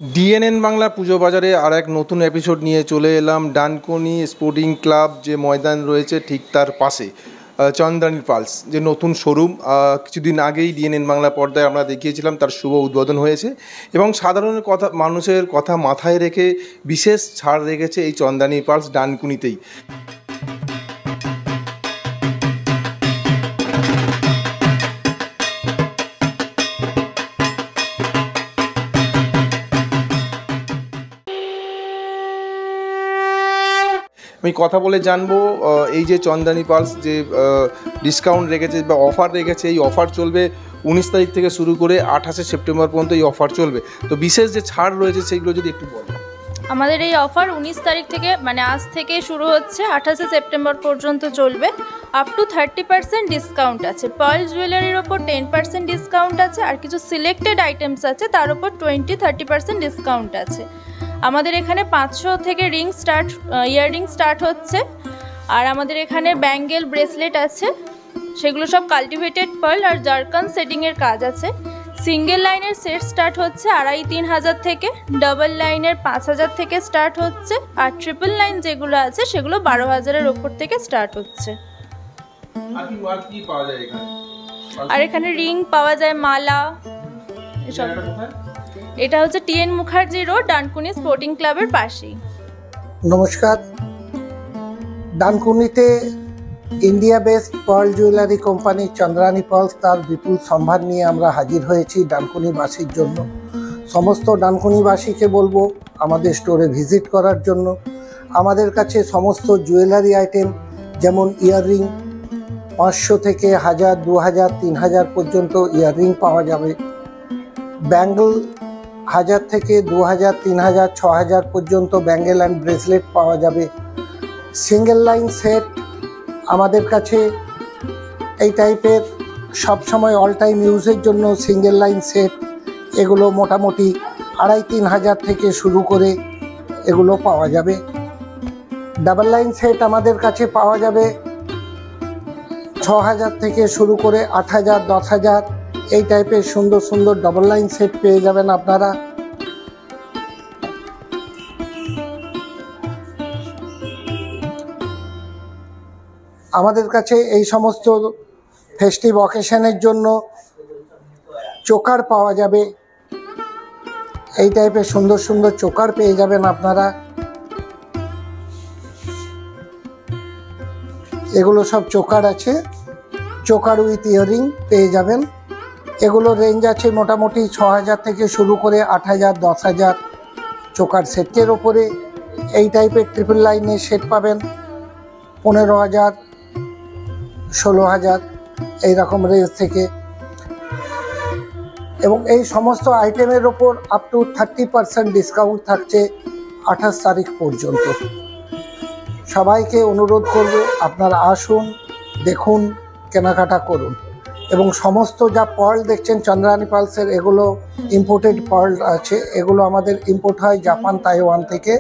DNN Bangla পুজো বাজারে আর এক নতুন এপিসোড নিয়ে চলে এলাম ডানকুনি স্পোর্টিং ক্লাব যে ময়দান রয়েছে ঠিক তার পাশে চন্দ্রানী পালস যে নতুন শোরুম কিছুদিন আগেই ডিএনএন বাংলা পর্দায় আমরা দেখিয়েছিলাম, তার শুভ উদ্বোধন হয়েছে এবং সাধারণ মানুষের কথা মাথায় রেখে বিশেষ ছাড় রেখেছে এই চন্দ্রানী পালস ডানকুনিতেই। আমি কথা বলে জানবো এই যে চন্দ্রানী পালস যে ডিসকাউন্ট রেখেছে বা অফার রেখেছে, এই অফার চলবে 19 তারিখ থেকে শুরু করে 28শে সেপ্টেম্বর পর্যন্ত এই অফার চলবে। তো বিশেষ যে ছাড় রয়েছে সেইগুলো যদি একটু বলেন। আমাদের এই অফার 19 তারিখ থেকে মানে আজ থেকে শুরু হচ্ছে, 28শে সেপ্টেম্বর পর্যন্ত চলবে। আপ টু 30% ডিসকাউন্ট আছে। পার্ল জুয়েলারির ওপর 10% ডিসকাউন্ট আছে, আর কিছু সিলেক্টেড আইটেমস আছে তার উপর 20-30% ডিসকাউন্ট আছে। আমাদের এখানে 500 থেকে ইয়াররিং স্টার্ট হচ্ছে, আর আমাদের এখানে ব্যাঙ্গেল ব্রেসলেট আছে, সেগুলো সব কাল্টিভেটেড পার্ল আর জারকান সেটিংয়ের কাজ আছে। সিঙ্গেল লাইনের সেট স্টার্ট হচ্ছে 2,500-3 হাজার থেকে, ডাবল লাইনের 5,000 থেকে স্টার্ট হচ্ছে, আর ট্রিপল লাইন যেগুলো আছে সেগুলো 12,000-এর ওপর থেকে স্টার্ট হচ্ছে। আর এখানে রিং পাওয়া যায়, মালা, এসব। এটা হচ্ছে টিএন মুখার্জি রোড, ডানকুনি স্পোর্টিং ক্লাবের পাশেই। নমস্কার। ডানকুনিতে India based pearl jewellery company Chandrani pearls তার বিপুল সম্ভার নিয়ে আমরা হাজির হয়েছি ডানকুনিবাসীর জন্য। সমস্ত ডানকুনিবাসীকে বলবো আমাদের স্টোরে ভিজিট করার জন্য। আমাদের কাছে সমস্ত জুয়েলারি আইটেম যেমন ইয়াররিং 500 থেকে 1000, 2000, 3000 পর্যন্ত ইয়াররিং পাওয়া যাবে। ব্যাঙ্গল 1000 থেকে 2000, 3000, 6000 পর্যন্ত ব্যাঙ্গেল অ্যান্ড ব্রেসলেট পাওয়া যাবে। সিঙ্গেল লাইন সেট আমাদের কাছে এই টাইপের সবসময় অল টাইম ইউজের জন্য সিঙ্গেল লাইন সেট, এগুলো মোটামুটি 2,500-3 হাজার থেকে শুরু করে এগুলো পাওয়া যাবে। ডাবল লাইন সেট আমাদের কাছে পাওয়া যাবে 6,000 থেকে শুরু করে 8,000, 10,000, এই টাইপের সুন্দর সুন্দর ডাবল লাইন সেট পেয়ে যাবেন আপনারা। আমাদের কাছে এই সমস্ত ফেস্টিভ অকেশনের জন্য চোকার পাওয়া যাবে, এই টাইপের সুন্দর সুন্দর চোকার পেয়ে যাবেন আপনারা। এগুলো সব চোকার আছে, চোকার উইথ ইয়াররিং পেয়ে যাবেন। এগুলো রেঞ্জ আছে মোটামুটি 6,000 থেকে শুরু করে 8,000, 10,000 চোকার সেটের ওপরে। এই টাইপের ট্রিপল লাইনের সেট পাবেন 15,000, 16,000 এইরকম রেঞ্জ থেকে। এবং এই সমস্ত আইটেমের ওপর আপ টু 30% ডিসকাউন্ট থাকছে 28 তারিখ পর্যন্ত। সবাইকে অনুরোধ করব আপনারা আসুন, দেখুন, কেনাকাটা করুন। এবং সমস্ত যা পার্ল দেখছেন চন্দ্রানী পালসের, এগুলো ইম্পোর্টেড পার্ল আছে, এগুলো আমাদের ইম্পোর্ট হয় জাপান, তাইওয়ান থেকে।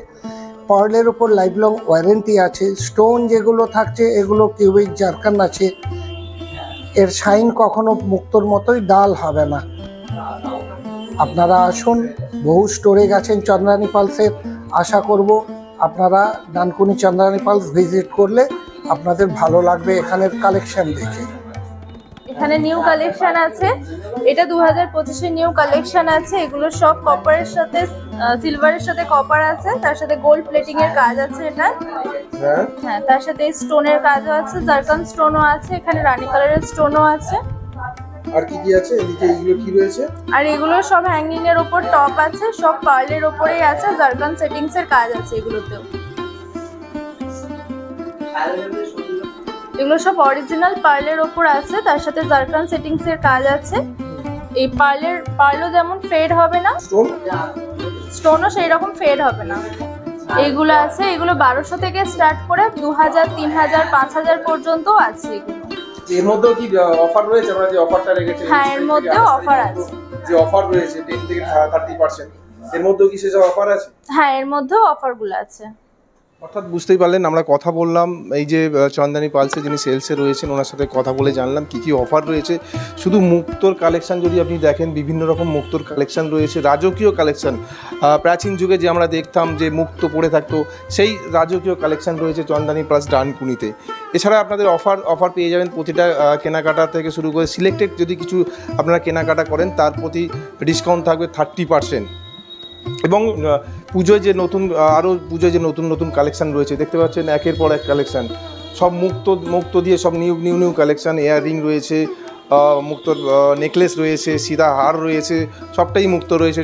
পার্লের উপর লাইফ লং ওয়ারেন্টি আছে। স্টোন যেগুলো থাকছে এগুলো কিউবিক জারকান আছে, এর শাইন কখনো মুক্তোর মতোই ডাল হবে না। আপনারা আসুন, বহু স্টোরে গেছেন চন্দ্রানী পালসের, আশা করব আপনারা ডানকুনি চন্দ্রানী পালস ভিজিট করলে আপনাদের ভালো লাগবে এখানের কালেকশন দেখে। এখানে নিউ কালেকশন আছে, এটা 2025-এর নিউ কালেকশন আছে। এগুলো সব কপারের সাথে সিলভারের সাথে কপার আছে, তার সাথে গোল্ড প্লেটিং এর কাজ আছে। এটা হ্যাঁ, তার সাথে স্টোনের কাজও আছে, জারকান স্টোনও আছে, এখানে রানী কালারের স্টোনও আছে। আর কি কি আছে এদিকে? এগুলো কি রয়েছে? আর এগুলো সব হ্যাঙ্গিং এর উপর টপ আছে, সব পার্লের উপরেই আছে, জারকান সেটিংস এর কাজ আছে এগুলোতেও। এগুলো সব অরিজিনাল পার্লের ওপর আছে, তার সাথে জারকান সেটিংস এর কাজ আছে। এই পার্লও যেমন ফেড হবে না, স্টোনও সেই রকম ফেড হবে না। এইগুলো আছে, এগুলো 1200 থেকে স্টার্ট করে 2,000, 3,000, 5,000 পর্যন্ত আছে। এগুলো এর মধ্যেও কি অফার রয়েছে? আমরা যে অফারটা রেখেছি, হ্যাঁ, এর মধ্যেও অফার আছে। যে অফার রয়েছে 10 থেকে 30%, এর মধ্যেও কি সেসব অফার আছে? হ্যাঁ, এর মধ্যেও অফারগুলো আছে। অর্থাৎ বুঝতেই পারলেন, আমরা কথা বললাম এই যে চন্দানী পালসে যিনি সেলসে রয়েছেন ওনার সাথে কথা বলে জানলাম কী কী অফার রয়েছে। শুধু মুক্তোর কালেকশান যদি আপনি দেখেন, বিভিন্ন রকম মুক্তোর কালেকশান রয়েছে, রাজকীয় কালেকশান। প্রাচীন যুগে যে আমরা দেখতাম যে মুক্তো পড়ে থাকতো, সেই রাজকীয় কালেকশান রয়েছে চন্দানী পালস ডানকুনিতে। এছাড়া আপনাদের অফার পেয়ে যাবেন প্রতিটা কেনাকাটা থেকে শুরু করে সিলেক্টেড যদি কিছু আপনারা কেনাকাটা করেন তার প্রতি ডিসকাউন্ট থাকবে 30%। এবং পুজোয় যে নতুন কালেকশান রয়েছে দেখতে পাচ্ছেন, একের পর এক কালেকশান, সব মুক্তো দিয়ে সব নিউ কালেকশান। ইয়াররিং রয়েছে, মুক্তোর নেকলেস রয়েছে, সীতা হার রয়েছে, সবটাই মুক্ত রয়েছে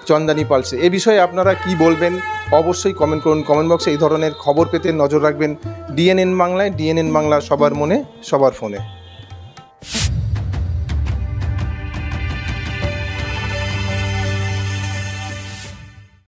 চন্দানী পালসে। এ বিষয়ে আপনারা কি বলবেন অবশ্যই কমেন্ট করুন কমেন্ট বক্সে। এই ধরনের খবর পেতে নজর রাখবেন ডিএনএন বাংলায়। ডিএনএন বাংলা, সবার মনে সবার ফোনে।